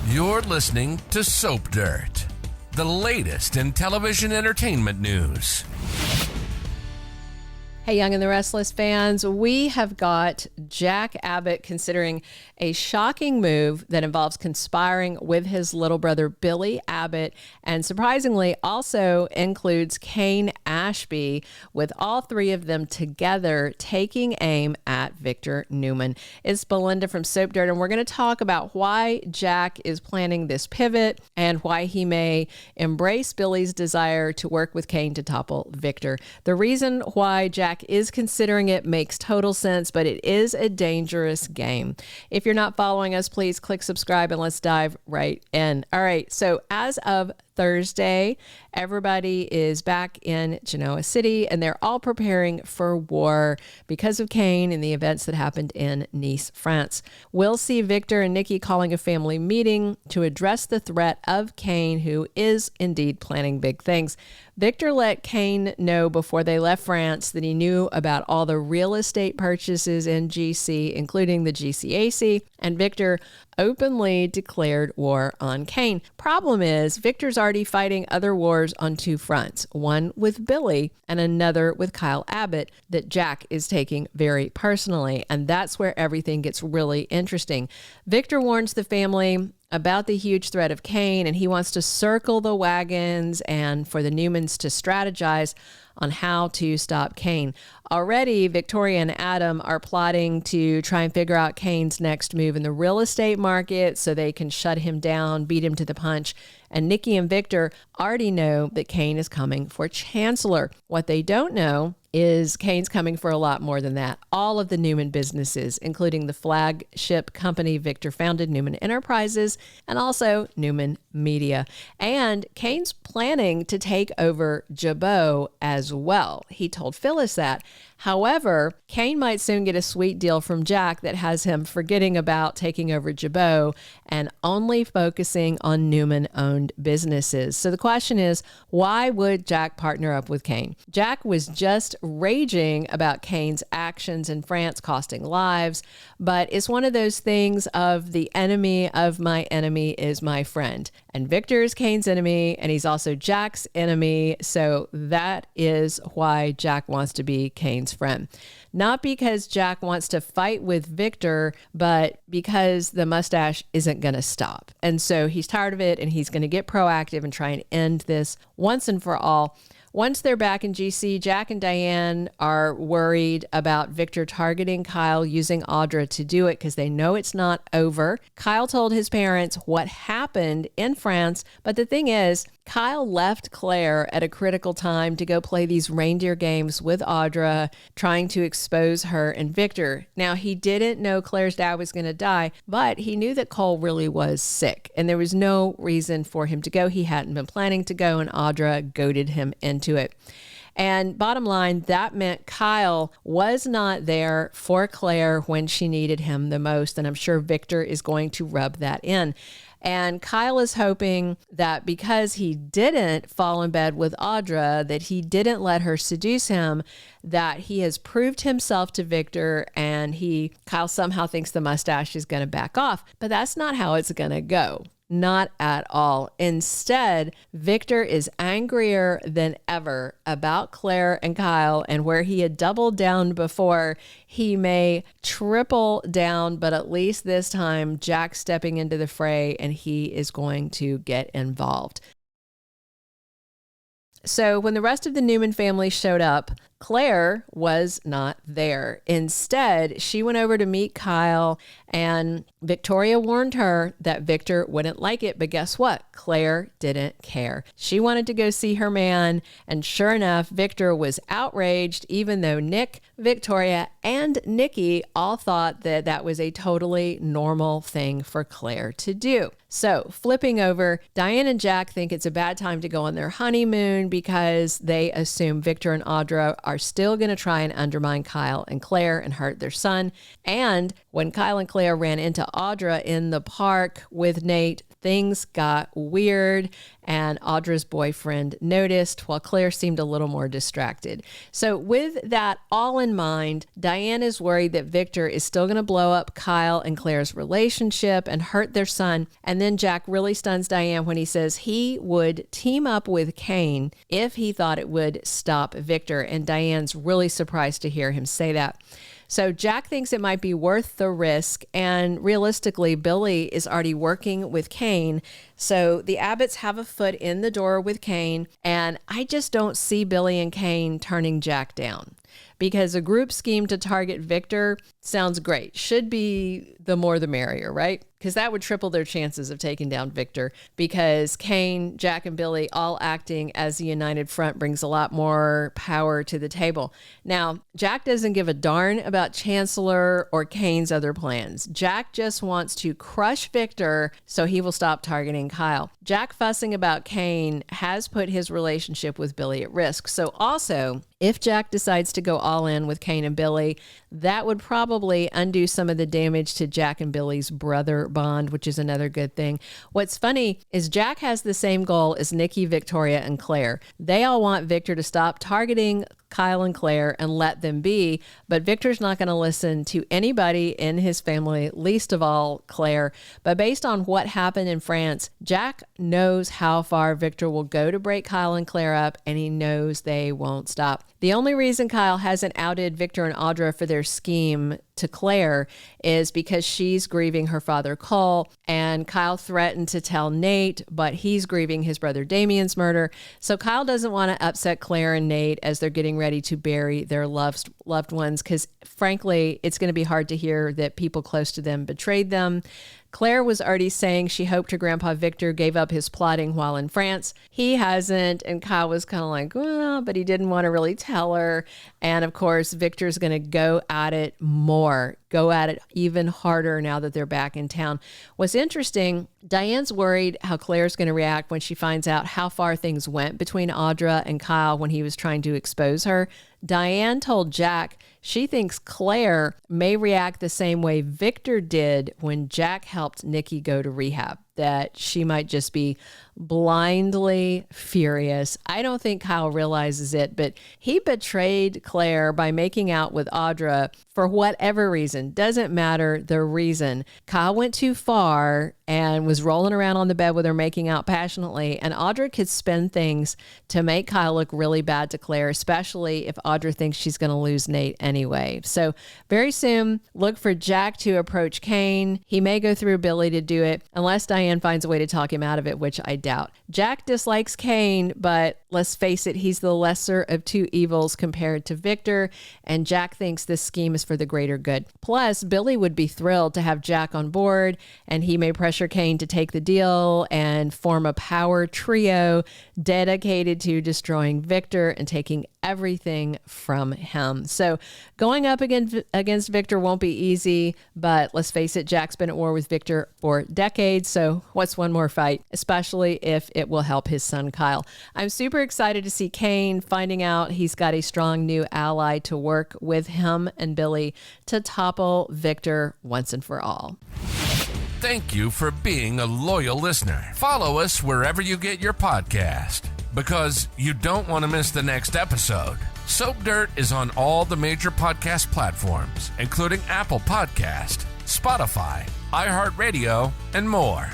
You're listening to Soap Dirt, the latest in television entertainment news. Hey, Young and the Restless fans, we have got Jack Abbott considering a shocking move that involves conspiring with his little brother, Billy Abbott, and surprisingly also includes Cane Ashby, with all three of them together taking aim at Victor Newman. It's Belinda from Soap Dirt, and we're going to talk about why Jack is planning this pivot and why he may embrace Billy's desire to work with Cane to topple Victor. The reason why Jack is considering it makes total sense, but it is a dangerous game. If you're not following us, please click subscribe and let's dive right in. All right, so as of Thursday, everybody is back in Genoa City and they're all preparing for war because of Cane and the events that happened in Nice, France. We'll see Victor and Nikki calling a family meeting to address the threat of Cane, who is indeed planning big things. Victor let Cane know before they left France that he knew about all the real estate purchases in GC, including the GCAC, and Victor openly declared war on Cane. Problem is, Victor's already fighting other wars on two fronts, one with Billy and another with Kyle Abbott that Jack is taking very personally, and that's where everything gets really interesting. Victor warns the family about the huge threat of Cane, and he wants to circle the wagons and for the Newmans to strategize on how to stop Cane. Already, Victoria and Adam are plotting to try and figure out Cane's next move in the real estate market so they can shut him down, beat him to the punch. And Nikki and Victor already know that Cane is coming for Chancellor. What they don't know is Cane's coming for a lot more than that. All of the Newman businesses, including the flagship company Victor founded, Newman Enterprises, and also Newman Media. And Cane's planning to take over Jabo as well. He told Phyllis that. However, Cane might soon get a sweet deal from Jack that has him forgetting about taking over Jabo and only focusing on Newman-owned businesses. So the question is, why would Jack partner up with Cane? Jack was just raging about Cane's actions in France costing lives, but it's one of those things of the enemy of my enemy is my friend. And Victor is Cane's enemy, and he's also Jack's enemy. So that is why Jack wants to be Cane's friend. Not because Jack wants to fight with Victor, but because the mustache isn't going to stop. And so he's tired of it, and he's going to get proactive and try and end this once and for all. Once they're back in GC, Jack and Diane are worried about Victor targeting Kyle using Audra to do it because they know it's not over. Kyle told his parents what happened in France, but the thing is, Kyle left Claire at a critical time to go play these reindeer games with Audra, trying to expose her and Victor. Now, he didn't know Claire's dad was going to die, but he knew that Cole really was sick, and there was no reason for him to go. He hadn't been planning to go, and Audra goaded him into it. And bottom line, that meant Kyle was not there for Claire when she needed him the most, and I'm sure Victor is going to rub that in. And Kyle is hoping that because he didn't fall in bed with Audra, that he didn't let her seduce him, that he has proved himself to Victor, and Kyle somehow thinks the mustache is going to back off. But that's not how it's going to go. Not at all. Instead, Victor is angrier than ever about Claire and Kyle, and where he had doubled down before, he may triple down, but at least this time, Jack's stepping into the fray and he is going to get involved. So when the rest of the Newman family showed up, Claire was not there. Instead, she went over to meet Kyle, and Victoria warned her that Victor wouldn't like it. But guess what? Claire didn't care. She wanted to go see her man, and sure enough, Victor was outraged, even though Nick, Victoria, and Nikki all thought that that was a totally normal thing for Claire to do. So flipping over, Diane and Jack think it's a bad time to go on their honeymoon because they assume Victor and Audra are still going to try and undermine Kyle and Claire and hurt their son. And when Kyle and Claire ran into Audra in the park with Nate, things got weird, and Audra's boyfriend noticed, while Claire seemed a little more distracted. So with that all in mind, Diane is worried that Victor is still going to blow up Kyle and Claire's relationship and hurt their son. And then Jack really stuns Diane when he says he would team up with Cane if he thought it would stop Victor. And Diane's really surprised to hear him say that. So Jack thinks it might be worth the risk, and realistically, Billy is already working with Cane. So the Abbotts have a foot in the door with Cane, and I just don't see Billy and Cane turning Jack down, because a group scheme to target Victor sounds great. Should be the more the merrier, right? Because that would triple their chances of taking down Victor, because Cane, Jack, and Billy all acting as a united front brings a lot more power to the table. Now, Jack doesn't give a darn about Chancellor or Cane's other plans. Jack just wants to crush Victor so he will stop targeting Kyle. Jack fussing about Cane has put his relationship with Billy at risk. So also, if Jack decides to go all in with Cane and Billy, that would probably undo some of the damage to Jack and Billy's brother bond, which is another good thing. What's funny is Jack has the same goal as Nikki, Victoria, and Claire. They all want Victor to stop targeting Kyle and Claire and let them be, but Victor's not going to listen to anybody in his family, least of all Claire. But based on what happened in France, Jack knows how far Victor will go to break Kyle and Claire up, and he knows they won't stop. The only reason Kyle hasn't outed Victor and Audra for their scheme to Claire is because she's grieving her father Cole, and Kyle threatened to tell Nate, but he's grieving his brother Damien's murder. So Kyle doesn't want to upset Claire and Nate as they're getting ready to bury their loved ones, because frankly, it's going to be hard to hear that people close to them betrayed them. Claire was already saying she hoped her grandpa Victor gave up his plotting while in France. He hasn't, and Kyle was kind of like, well, but he didn't want to really tell her. And of course, Victor's going to go at it more, go at it even harder now that they're back in town. What's interesting, Diane's worried how Claire's going to react when she finds out how far things went between Audra and Kyle when he was trying to expose her. Diane told Jack she thinks Claire may react the same way Victor did when Jack helped Nikki go to rehab, that she might just be blindly furious. I don't think Kyle realizes it, but he betrayed Claire by making out with Audra for whatever reason. Doesn't matter the reason. Kyle went too far and was rolling around on the bed with her, making out passionately, and Audra could spin things to make Kyle look really bad to Claire, especially if Audra thinks she's going to lose Nate anyway. So very soon, look for Jack to approach Cane. He may go through Billy to do it, unless Diane finds a way to talk him out of it, which I doubt. Jack dislikes Cane, but let's face it, he's the lesser of two evils compared to Victor, and Jack thinks this scheme is for the greater good. Plus, Billy would be thrilled to have Jack on board, and he may pressure Cane to take the deal and form a power trio dedicated to destroying Victor and taking everything from him. So going up against Victor won't be easy, but let's face it, Jack's been at war with Victor for decades, so what's one more fight, especially if it will help his son Kyle. I'm super excited to see Cane finding out he's got a strong new ally to work with him and Billy to topple Victor once and for all. Thank you for being a loyal listener. Follow us wherever you get your podcast, because you don't want to miss the next episode. Soap Dirt is on all the major podcast platforms, including Apple Podcast, Spotify, iHeartRadio, and more.